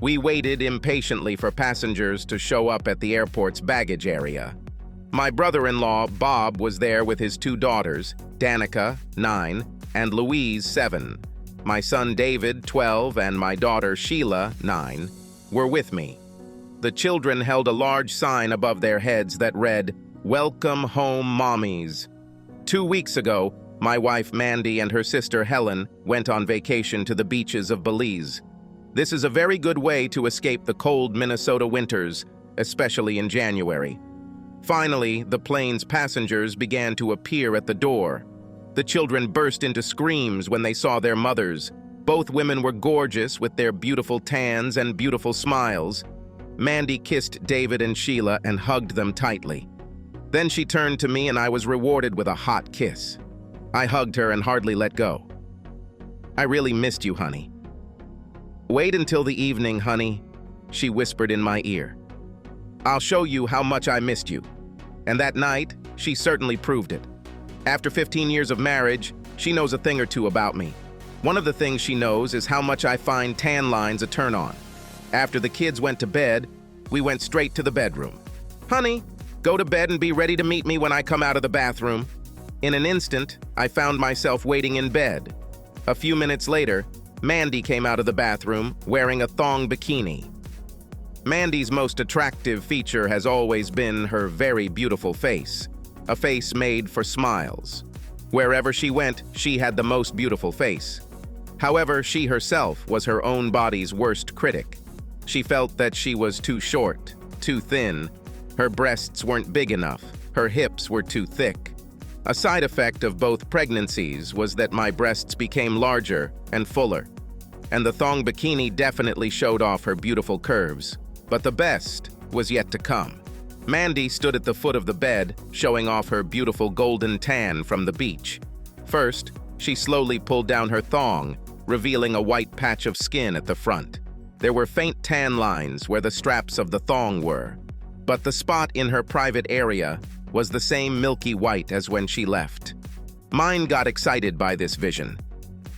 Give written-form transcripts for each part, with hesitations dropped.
We waited impatiently for passengers to show up at the airport's baggage area. My brother-in-law, Bob, was there with his two daughters, Danica, 9, and Louise, 7. My son David, 12, and my daughter Sheila, 9, were with me. The children held a large sign above their heads that read, "Welcome home, mommies." 2 weeks ago, my wife Mandy and her sister Helen went on vacation to the beaches of Belize. This is a very good way to escape the cold Minnesota winters, especially in January. Finally, the plane's passengers began to appear at the door. The children burst into screams when they saw their mothers. Both women were gorgeous with their beautiful tans and beautiful smiles. Mandy kissed David and Sheila and hugged them tightly. Then she turned to me and I was rewarded with a hot kiss. I hugged her and hardly let go. "I really missed you, honey." "Wait until the evening, honey," she whispered in my ear. "I'll show you how much I missed you." And that night, she certainly proved it. After 15 years of marriage, she knows a thing or two about me. One of the things she knows is how much I find tan lines a turn on. After the kids went to bed, we went straight to the bedroom. "Honey, go to bed and be ready to meet me when I come out of the bathroom." In an instant, I found myself waiting in bed. A few minutes later, Mandy came out of the bathroom wearing a thong bikini. Mandy's most attractive feature has always been her very beautiful face, a face made for smiles. Wherever she went, she had the most beautiful face. However, she herself was her own body's worst critic. She felt that she was too short, too thin. Her breasts weren't big enough. Her hips were too thick. A side effect of both pregnancies was that my breasts became larger and fuller, and the thong bikini definitely showed off her beautiful curves. But the best was yet to come. Mandy stood at the foot of the bed, showing off her beautiful golden tan from the beach. First, she slowly pulled down her thong, revealing a white patch of skin at the front. There were faint tan lines where the straps of the thong were, but the spot in her private area was the same milky white as when she left. Mine got excited by this vision.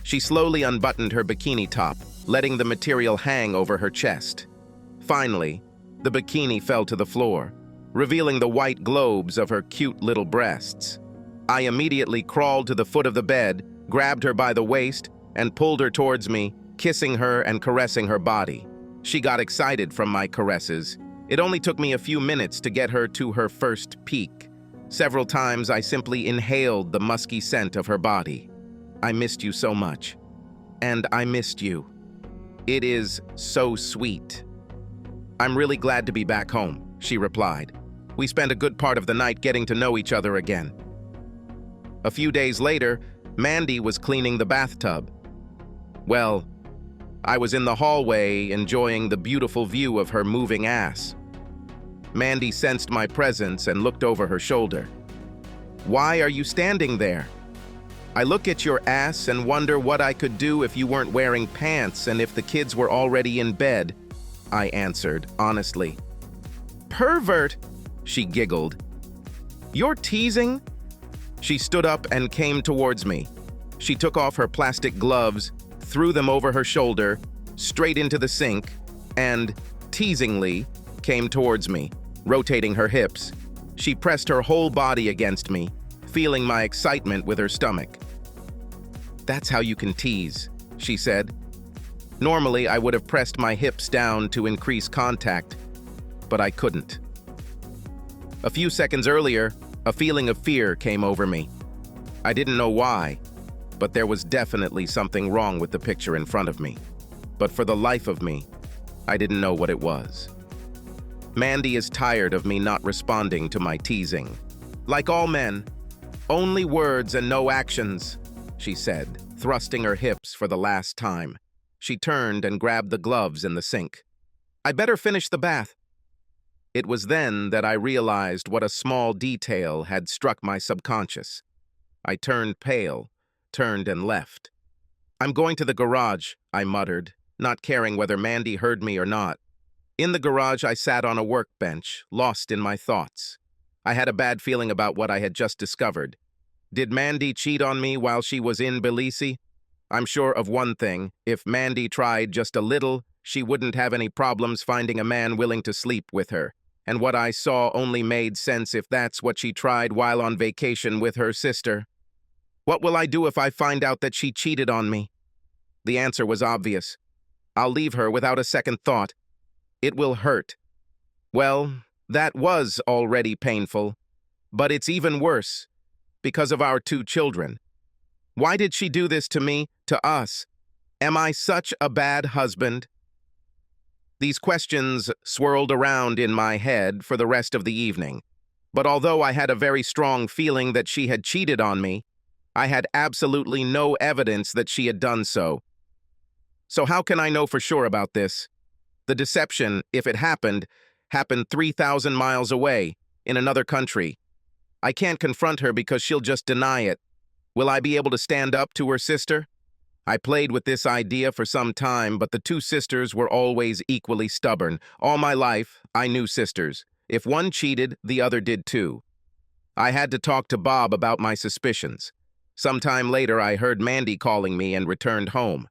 She slowly unbuttoned her bikini top, letting the material hang over her chest. Finally, the bikini fell to the floor, revealing the white globes of her cute little breasts. I immediately crawled to the foot of the bed, grabbed her by the waist, and pulled her towards me, kissing her and caressing her body. She got excited from my caresses. It only took me a few minutes to get her to her first peak. Several times I simply inhaled the musky scent of her body. "I missed you so much." "And I missed you. It is so sweet." "I'm really glad to be back home," she replied. We spent a good part of the night getting to know each other again. A few days later, Mandy was cleaning the bathtub. Well, I was in the hallway enjoying the beautiful view of her moving ass. Mandy sensed my presence and looked over her shoulder. "Why are you standing there?" "I look at your ass and wonder what I could do if you weren't wearing pants and if the kids were already in bed," I answered, honestly. "Pervert," she giggled. "You're teasing?" She stood up and came towards me. She took off her plastic gloves, threw them over her shoulder, straight into the sink, and, teasingly, came towards me, rotating her hips. She pressed her whole body against me, feeling my excitement with her stomach. "That's how you can tease," she said. Normally, I would have pressed my hips down to increase contact, but I couldn't. A few seconds earlier, a feeling of fear came over me. I didn't know why, but there was definitely something wrong with the picture in front of me. But for the life of me, I didn't know what it was. Mandy is tired of me not responding to my teasing. "Like all men, only words and no actions," she said, thrusting her hips for the last time. She turned and grabbed the gloves in the sink. "I better finish the bath." It was then that I realized what a small detail had struck my subconscious. I turned pale, turned and left. "I'm going to the garage," I muttered, not caring whether Mandy heard me or not. In the garage, I sat on a workbench, lost in my thoughts. I had a bad feeling about what I had just discovered. Did Mandy cheat on me while she was in Belize? I'm sure of one thing: if Mandy tried just a little, she wouldn't have any problems finding a man willing to sleep with her, and what I saw only made sense if that's what she tried while on vacation with her sister. What will I do if I find out that she cheated on me? The answer was obvious. I'll leave her without a second thought. It will hurt. Well, that was already painful, but it's even worse because of our 2 children. Why did she do this to me, to us? Am I such a bad husband? These questions swirled around in my head for the rest of the evening, but although I had a very strong feeling that she had cheated on me, I had absolutely no evidence that she had done so. So how can I know for sure about this? The deception, if it happened 3,000 miles away, in another country. I can't confront her because she'll just deny it. Will I be able to stand up to her sister? I played with this idea for some time, but the 2 sisters were always equally stubborn. All my life, I knew sisters. If one cheated, the other did too. I had to talk to Bob about my suspicions. Sometime later, I heard Mandy calling me and returned home.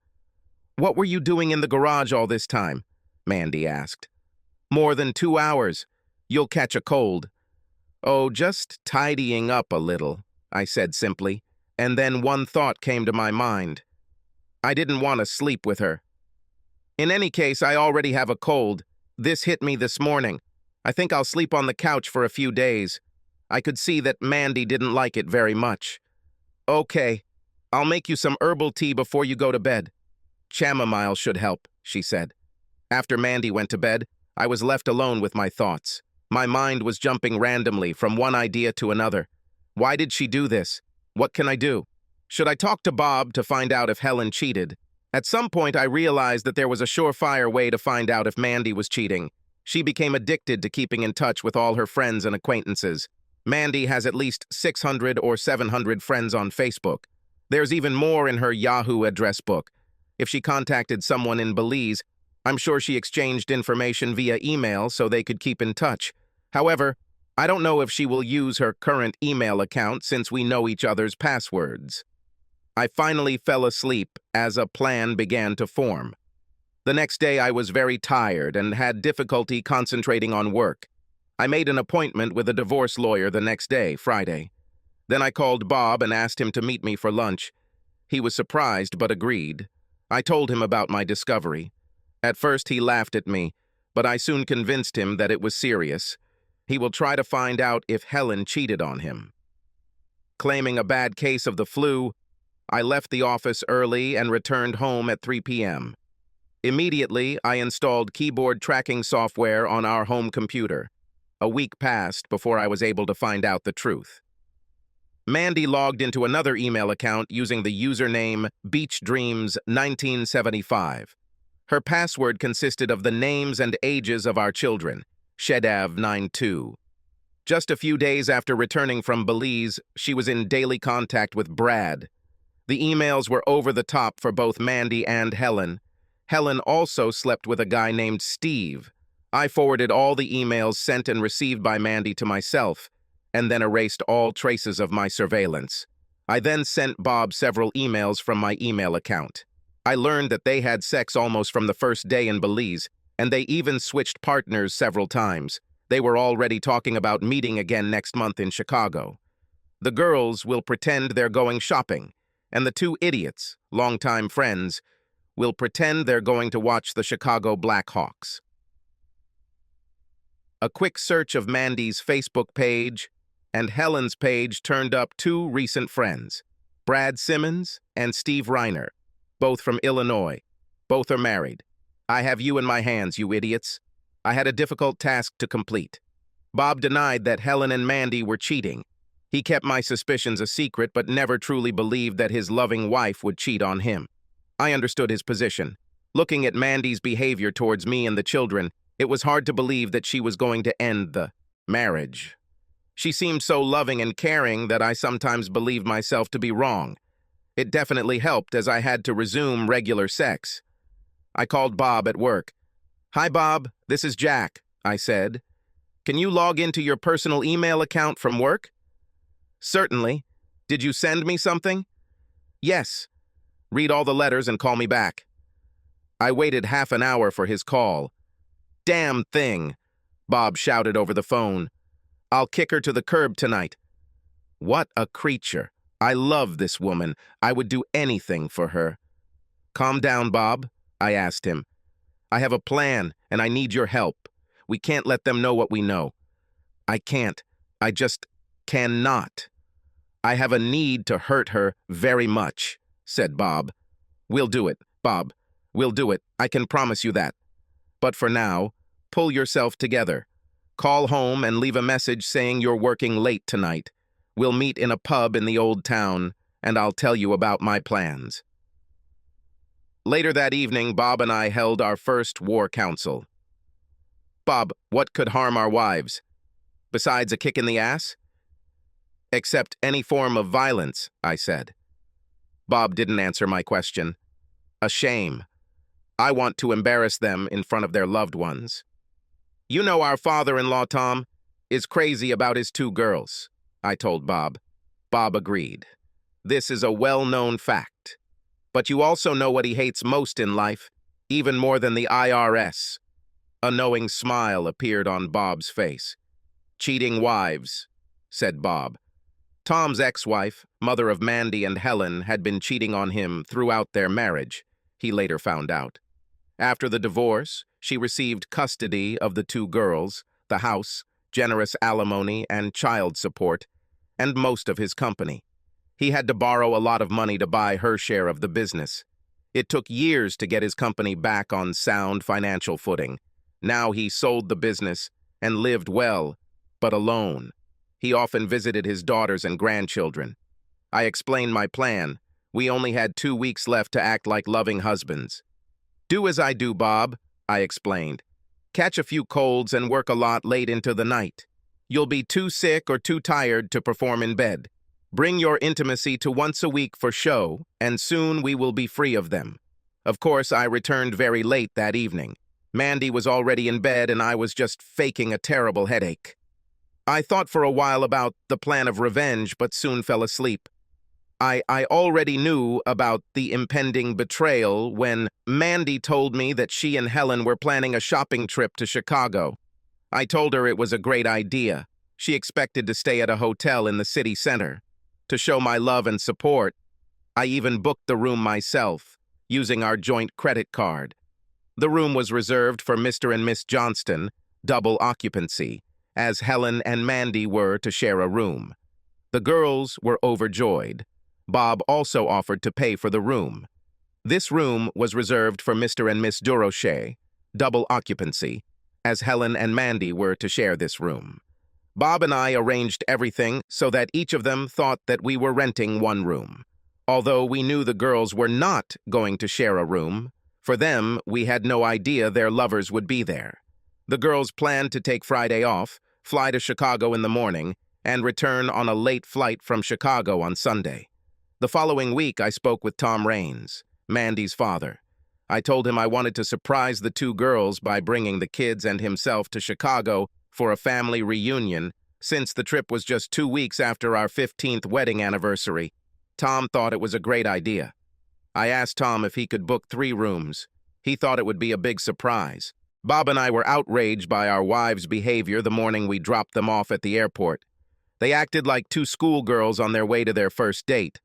"What were you doing in the garage all this time?" Mandy asked. "More than 2 hours. You'll catch a cold." "Oh, just tidying up a little," I said simply, and then one thought came to my mind. I didn't want to sleep with her. In any case, I already have a cold. This hit me this morning. I think I'll sleep on the couch for a few days. I could see that Mandy didn't like it very much. "Okay, I'll make you some herbal tea before you go to bed. Chamomile should help," she said. After Mandy went to bed, I was left alone with my thoughts. My mind was jumping randomly from one idea to another. Why did she do this? What can I do? Should I talk to Bob to find out if Helen cheated? At some point, I realized that there was a surefire way to find out if Mandy was cheating. She became addicted to keeping in touch with all her friends and acquaintances. Mandy has at least 600 or 700 friends on Facebook. There's even more in her Yahoo address book. If she contacted someone in Belize, I'm sure she exchanged information via email so they could keep in touch. However, I don't know if she will use her current email account since we know each other's passwords. I finally fell asleep as a plan began to form. The next day I was very tired and had difficulty concentrating on work. I made an appointment with a divorce lawyer the next day, Friday. Then I called Bob and asked him to meet me for lunch. He was surprised but agreed. I told him about my discovery. At first he laughed at me, but I soon convinced him that it was serious. He will try to find out if Helen cheated on him. Claiming a bad case of the flu, I left the office early and returned home at 3 p.m. Immediately, I installed keyboard tracking software on our home computer. A week passed before I was able to find out the truth. Mandy logged into another email account using the username BeachDreams1975. Her password consisted of the names and ages of our children, Shedav92. Just a few days after returning from Belize, she was in daily contact with Brad. The emails were over the top for both Mandy and Helen. Helen also slept with a guy named Steve. I forwarded all the emails sent and received by Mandy to myself, and then erased all traces of my surveillance. I then sent Bob several emails from my email account. I learned that they had sex almost from the first day in Belize, and they even switched partners several times. They were already talking about meeting again next month in Chicago. The girls will pretend they're going shopping, and the 2 idiots, longtime friends, will pretend they're going to watch the Chicago Blackhawks. A quick search of Mandy's Facebook page and Helen's page turned up 2 recent friends, Brad Simmons and Steve Reiner, both from Illinois. Both are married. I have you in my hands, you idiots. I had a difficult task to complete. Bob denied that Helen and Mandy were cheating. He kept my suspicions a secret, but never truly believed that his loving wife would cheat on him. I understood his position. Looking at Mandy's behavior towards me and the children, it was hard to believe that she was going to end the marriage. She seemed so loving and caring that I sometimes believed myself to be wrong. It definitely helped as I had to resume regular sex. I called Bob at work. "Hi, Bob. This is Jack," I said. "Can you log into your personal email account from work?" "Certainly. Did you send me something?" "Yes. Read all the letters and call me back." I waited half an hour for his call. "Damn thing," Bob shouted over the phone. "I'll kick her to the curb tonight." What a creature. I love this woman. I would do anything for her. "Calm down, Bob," I asked him. "I have a plan, and I need your help. We can't let them know what we know." "I can't. I just cannot. I have a need to hurt her very much," said Bob. "We'll do it, Bob. We'll do it. I can promise you that. But for now, pull yourself together. Call home and leave a message saying you're working late tonight. We'll meet in a pub in the old town, and I'll tell you about my plans." Later that evening, Bob and I held our first war council. "Bob, what could harm our wives? Besides a kick in the ass?" "Except any form of violence," I said. Bob didn't answer my question. "A shame. I want to embarrass them in front of their loved ones. You know our father-in-law, Tom, is crazy about his 2 girls," I told Bob. Bob agreed. "This is a well-known fact. But you also know what he hates most in life, even more than the IRS." A knowing smile appeared on Bob's face. "Cheating wives," said Bob. Tom's ex-wife, mother of Mandy and Helen, had been cheating on him throughout their marriage, he later found out. After the divorce, she received custody of the 2 girls, the house, generous alimony and child support, and most of his company. He had to borrow a lot of money to buy her share of the business. It took years to get his company back on sound financial footing. Now he sold the business and lived well, but alone. He often visited his daughters and grandchildren. I explained my plan. We only had 2 weeks left to act like loving husbands. "Do as I do, Bob," I explained. "Catch a few colds and work a lot late into the night. You'll be too sick or too tired to perform in bed. Bring your intimacy to once a week for show, and soon we will be free of them." Of course, I returned very late that evening. Mandy was already in bed, and I was just faking a terrible headache. I thought for a while about the plan of revenge, but soon fell asleep. I already knew about the impending betrayal when Mandy told me that she and Helen were planning a shopping trip to Chicago. I told her it was a great idea. She expected to stay at a hotel in the city center. To show my love and support, I even booked the room myself, using our joint credit card. The room was reserved for Mr. and Miss Johnston, double occupancy, as Helen and Mandy were to share a room. The girls were overjoyed. Bob also offered to pay for the room. This room was reserved for Mr. and Miss Durocher, double occupancy, as Helen and Mandy were to share this room. Bob and I arranged everything so that each of them thought that we were renting one room. Although we knew the girls were not going to share a room, for them, we had no idea their lovers would be there. The girls planned to take Friday off, fly to Chicago in the morning, and return on a late flight from Chicago on Sunday. The following week, I spoke with Tom Raines, Mandy's father. I told him I wanted to surprise the 2 girls by bringing the kids and himself to Chicago for a family reunion, since the trip was just 2 weeks after our 15th wedding anniversary. Tom thought it was a great idea. I asked Tom if he could book 3 rooms. He thought it would be a big surprise. Bob and I were outraged by our wives' behavior the morning we dropped them off at the airport. They acted like 2 schoolgirls on their way to their first date.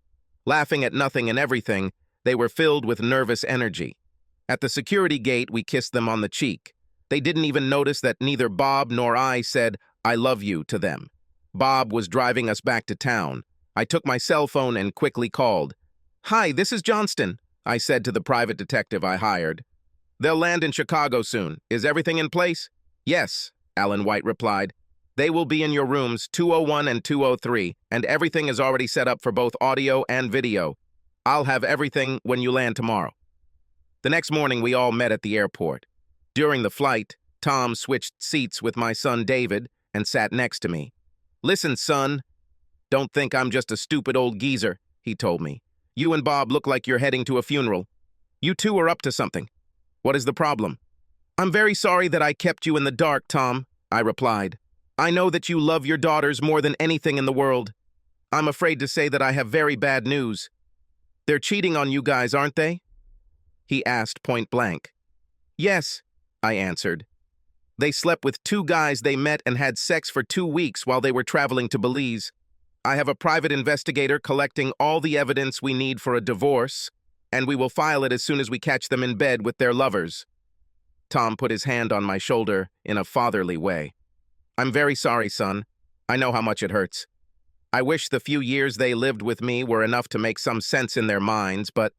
Laughing at nothing and everything, they were filled with nervous energy. At the security gate, we kissed them on the cheek. They didn't even notice that neither Bob nor I said, "I love you" to them. Bob was driving us back to town. I took my cell phone and quickly called. "Hi, this is Johnston," I said to the private detective I hired. "They'll land in Chicago soon. Is everything in place?" "Yes," Alan White replied. "They will be in your rooms 201 and 203, and everything is already set up for both audio and video. I'll have everything when you land tomorrow." The next morning, we all met at the airport. During the flight, Tom switched seats with my son David and sat next to me. "Listen, son, don't think I'm just a stupid old geezer," he told me. "You and Bob look like you're heading to a funeral. You two are up to something. What is the problem?" "I'm very sorry that I kept you in the dark, Tom," I replied. "I know that you love your daughters more than anything in the world. I'm afraid to say that I have very bad news. They're cheating on you guys, aren't they?" he asked point blank. Yes, I answered. They slept with 2 guys they met and had sex for 2 weeks while they were traveling to Belize. I have a private investigator collecting all the evidence we need for a divorce, and we will file it as soon as we catch them in bed with their lovers. Tom put his hand on my shoulder in a fatherly way. I'm very sorry, son. I know how much it hurts. I wish the few years they lived with me were enough to make some sense in their minds, but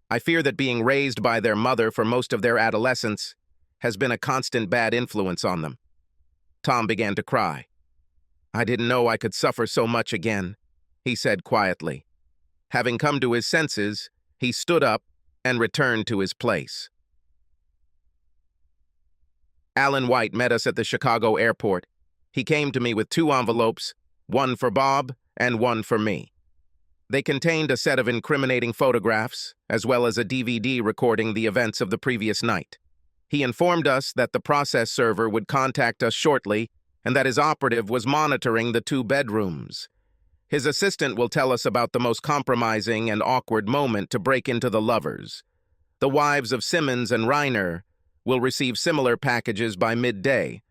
I fear that being raised by their mother for most of their adolescence has been a constant bad influence on them. Tom began to cry. I didn't know I could suffer so much again, he said quietly. Having come to his senses, he stood up and returned to his place. Alan White met us at the Chicago airport. He came to me with 2 envelopes, one for Bob and one for me. They contained a set of incriminating photographs, as well as a DVD recording the events of the previous night. He informed us that the process server would contact us shortly and that his operative was monitoring the 2 bedrooms. His assistant will tell us about the most compromising and awkward moment to break into the lovers. The wives of Simmons and Reiner will receive similar packages by midday.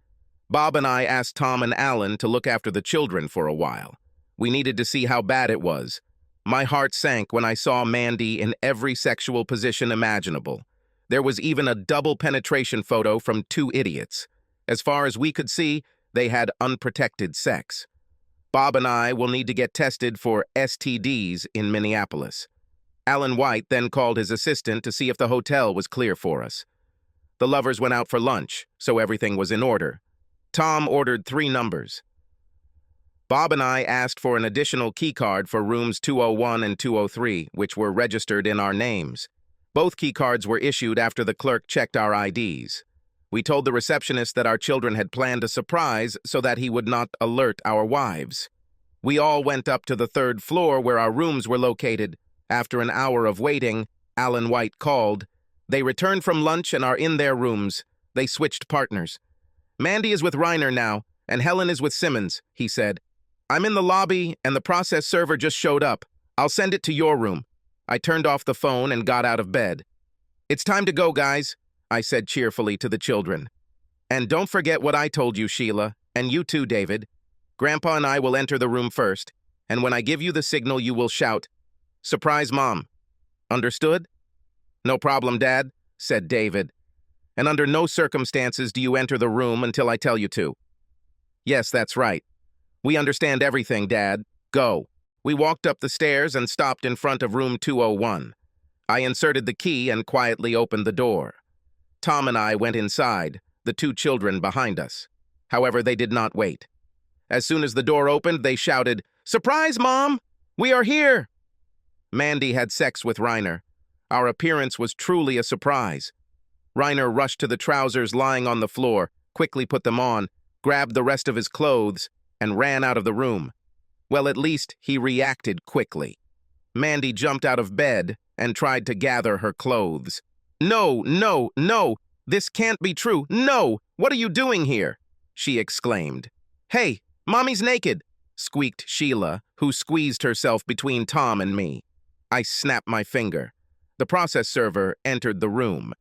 Bob and I asked Tom and Alan to look after the children for a while. We needed to see how bad it was. My heart sank when I saw Mandy in every sexual position imaginable. There was even a double penetration photo from 2 idiots. As far as we could see, they had unprotected sex. Bob and I will need to get tested for STDs in Minneapolis. Alan White then called his assistant to see if the hotel was clear for us. The lovers went out for lunch, so everything was in order. Tom ordered 3 numbers. Bob and I asked for an additional keycard for rooms 201 and 203, which were registered in our names. Both keycards were issued after the clerk checked our IDs. We told the receptionist that our children had planned a surprise so that he would not alert our wives. We all went up to the 3rd floor where our rooms were located. After an hour of waiting, Alan White called. They returned from lunch and are in their rooms. They switched partners. Mandy is with Reiner now, and Helen is with Simmons, he said. I'm in the lobby, and the process server just showed up. I'll send it to your room. I turned off the phone and got out of bed. It's time to go, guys, I said cheerfully to the children. And don't forget what I told you, Sheila, and you too, David. Grandpa and I will enter the room first, and when I give you the signal, you will shout, "Surprise, Mom." Understood? No problem, Dad, said David. And under no circumstances do you enter the room until I tell you to. Yes, that's right. We understand everything, Dad. Go. We walked up the stairs and stopped in front of room 201. I inserted the key and quietly opened the door. Tom and I went inside, the 2 children behind us. However, they did not wait. As soon as the door opened, they shouted, "Surprise, Mom! We are here!" Mandy had sex with Reiner. Our appearance was truly a surprise. Reiner rushed to the trousers lying on the floor, quickly put them on, grabbed the rest of his clothes, and ran out of the room. Well, at least he reacted quickly. Mandy jumped out of bed and tried to gather her clothes. "No, no, no! This can't be true! No! What are you doing here?" she exclaimed. "Hey, Mommy's naked!" squeaked Sheila, who squeezed herself between Tom and me. I snapped my finger. The process server entered the room.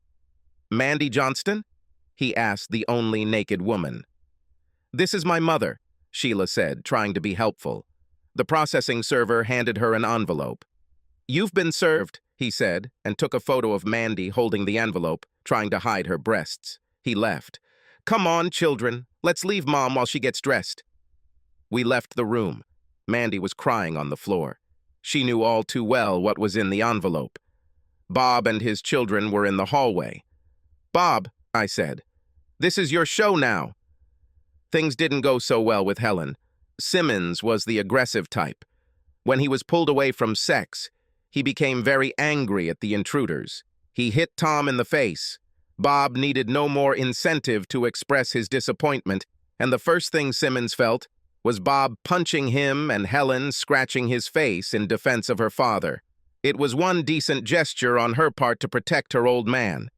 "Mandy Johnston?" he asked the only naked woman. "This is my mother," Sheila said, trying to be helpful. The processing server handed her an envelope. "You've been served," he said, and took a photo of Mandy holding the envelope, trying to hide her breasts. He left. "Come on, children. Let's leave Mom while she gets dressed." We left the room. Mandy was crying on the floor. She knew all too well what was in the envelope. Bob and his children were in the hallway. "Bob," I said, "this is your show now." Things didn't go so well with Helen. Simmons was the aggressive type. When he was pulled away from sex, he became very angry at the intruders. He hit Tom in the face. Bob needed no more incentive to express his disappointment, and the first thing Simmons felt was Bob punching him and Helen scratching his face in defense of her father. It was one decent gesture on her part to protect her old man.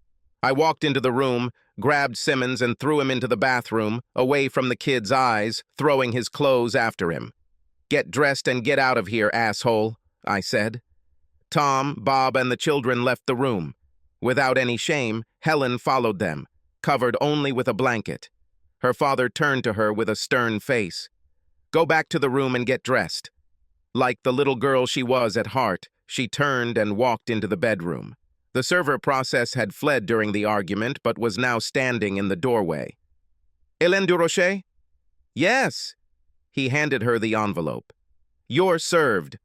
I walked into the room, grabbed Simmons and threw him into the bathroom, away from the kid's eyes, throwing his clothes after him. "Get dressed and get out of here, asshole," I said. Tom, Bob, and the children left the room. Without any shame, Helen followed them, covered only with a blanket. Her father turned to her with a stern face. "Go back to the room and get dressed." Like the little girl she was at heart, she turned and walked into the bedroom. The server process had fled during the argument, but was now standing in the doorway. "Hélène Durocher?" "Yes." He handed her the envelope. "You're served."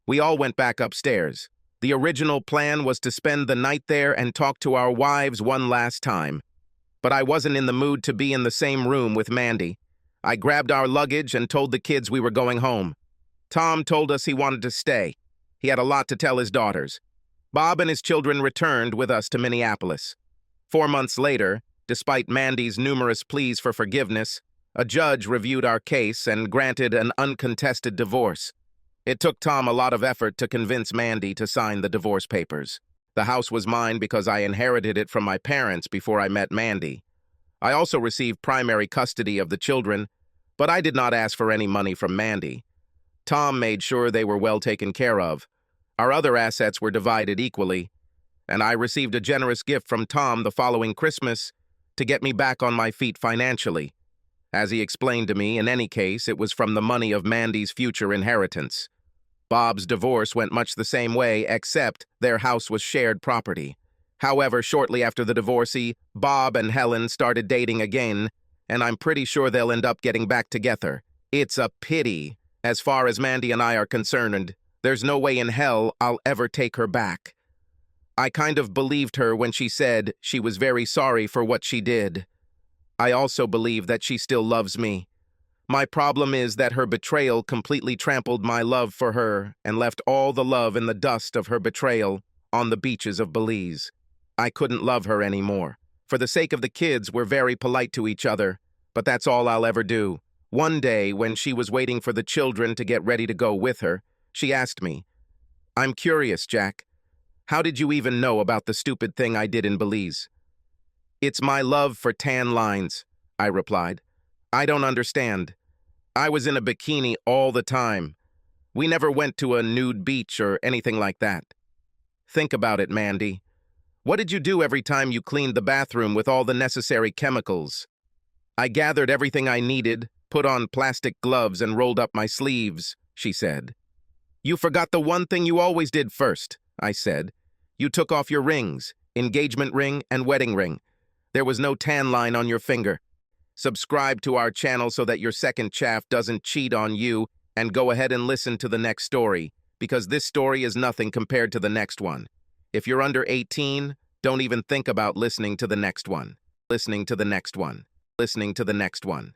We all went back upstairs. The original plan was to spend the night there and talk to our wives one last time. But I wasn't in the mood to be in the same room with Mandy. I grabbed our luggage and told the kids we were going home. Tom told us he wanted to stay. He had a lot to tell his daughters. Bob and his children returned with us to Minneapolis. 4 months later, despite Mandy's numerous pleas for forgiveness, a judge reviewed our case and granted an uncontested divorce. It took Tom a lot of effort to convince Mandy to sign the divorce papers. The house was mine because I inherited it from my parents before I met Mandy. I also received primary custody of the children, but I did not ask for any money from Mandy. Tom made sure they were well taken care of. Our other assets were divided equally, and I received a generous gift from Tom the following Christmas to get me back on my feet financially. As he explained to me, in any case, it was from the money of Mandy's future inheritance. Bob's divorce went much the same way, except their house was shared property. However, shortly after the divorcee, Bob and Helen started dating again, and I'm pretty sure they'll end up getting back together. It's a pity. As far as Mandy and I are concerned, there's no way in hell I'll ever take her back. I kind of believed her when she said she was very sorry for what she did. I also believe that she still loves me. My problem is that her betrayal completely trampled my love for her and left all the love in the dust of her betrayal on the beaches of Belize. I couldn't love her anymore. For the sake of the kids, we're very polite to each other, but that's all I'll ever do. One day, when she was waiting for the children to get ready to go with her, she asked me, "I'm curious, Jack. How did you even know about the stupid thing I did in Belize?" "It's my love for tan lines," I replied. "I don't understand. I was in a bikini all the time. We never went to a nude beach or anything like that." "Think about it, Mandy. What did you do every time you cleaned the bathroom with all the necessary chemicals?" "I gathered everything I needed, put on plastic gloves, and rolled up my sleeves," she said. "You forgot the one thing you always did first," I said. "You took off your rings, engagement ring and wedding ring. There was no tan line on your finger. Subscribe to our channel so that your second chaff doesn't cheat on you, and go ahead and listen to the next story, because this story is nothing compared to the next one. If you're under 18, don't even think about listening to the next one. Listening to the next one. Listening to the next one.